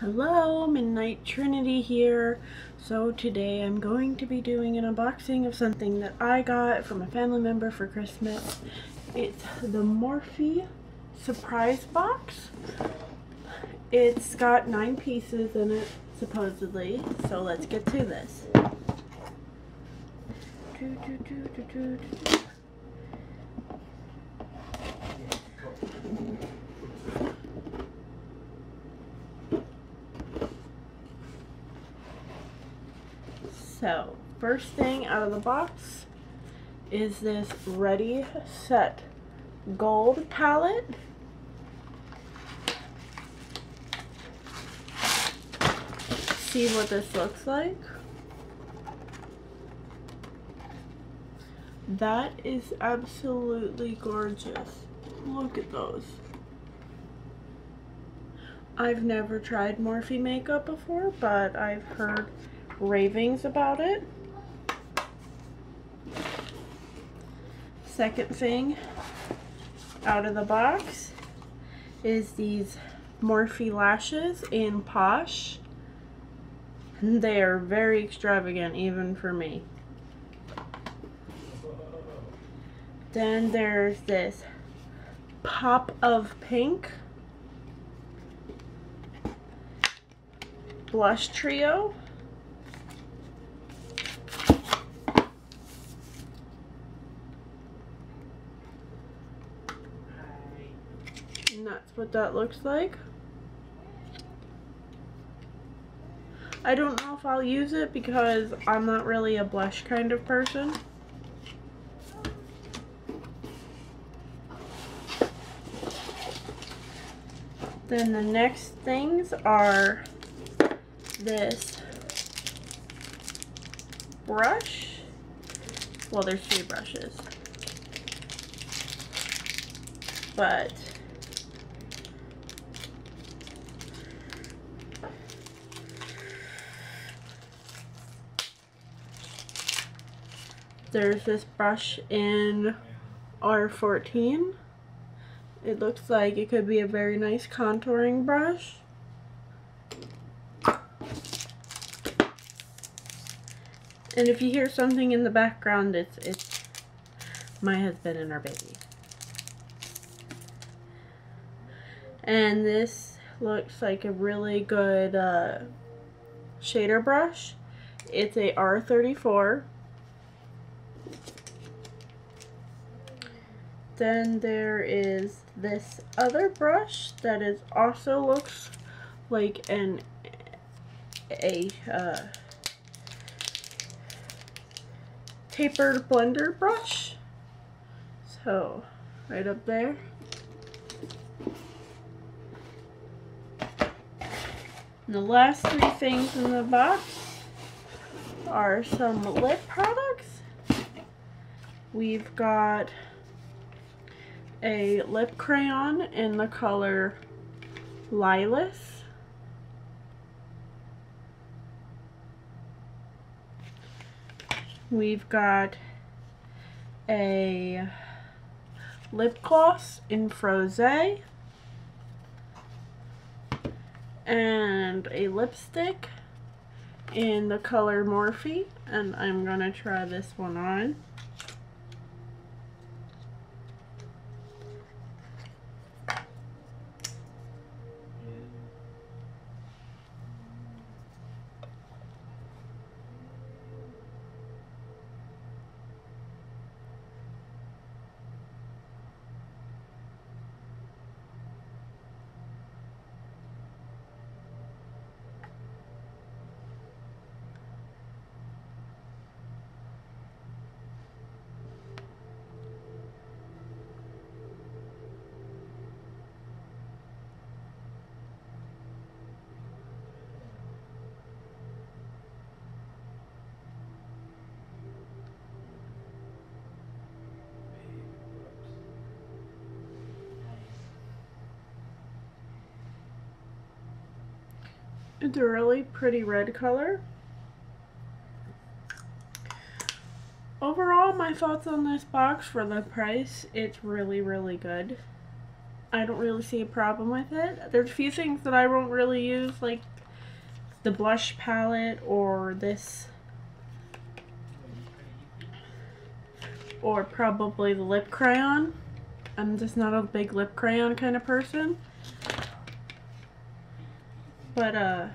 Hello, Midnight Trinity here. So today I'm going to be doing an unboxing of something that I got from a family member for Christmas. It's the Morphe surprise box. It's got 9 pieces in it, supposedly. So let's get to this. So, first thing out of the box is this Ready, Set, Gold palette. See what this looks like. That is absolutely gorgeous. Look at those. I've never tried Morphe makeup before, but I've heard ravings about it. Second thing out of the box is these Morphe lashes in Posh. They are very extravagant even for me. Then there's this Pop of Pink blush trio. And that's what that looks like. I don't know if I'll use it because I'm not really a blush kind of person. Then the next things are this brush. Well, there's 3 brushes. But there's this brush in R14. It looks like it could be a very nice contouring brush. And if you hear something in the background, it's my husband and our baby. And this looks like a really good shader brush. It's a R34. Then there is this other brush that is also looks like a tapered blender brush. So right up there. And the last 3 things in the box are some lip products. We've got a lip crayon in the color Lilas. We've got a lip gloss in Frosé. And a lipstick in the color Morphe. And I'm gonna try this one on. It's a really pretty red color. Overall, my thoughts on this box for the price, it's really, really good. I don't really see a problem with it. There's a few things that I won't really use, like the blush palette or this, or probably the lip crayon. I'm just not a big lip crayon kind of person. But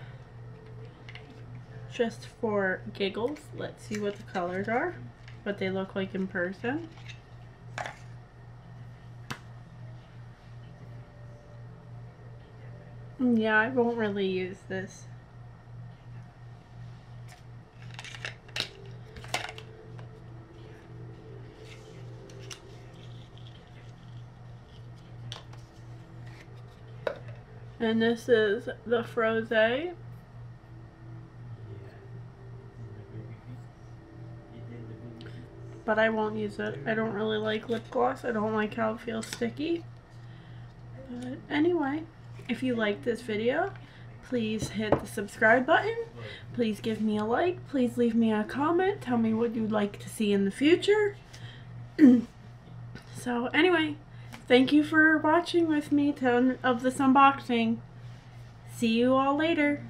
just for giggles, let's see what the colors are, what they look like in person. Yeah, I won't really use this. And this is the Froze. But I won't use it. I don't really like lip gloss. I don't like how it feels sticky. But anyway, if you like this video, please hit the subscribe button. Please give me a like. Please leave me a comment. Tell me what you'd like to see in the future. So anyway, thank you for watching with me of this unboxing. See you all later.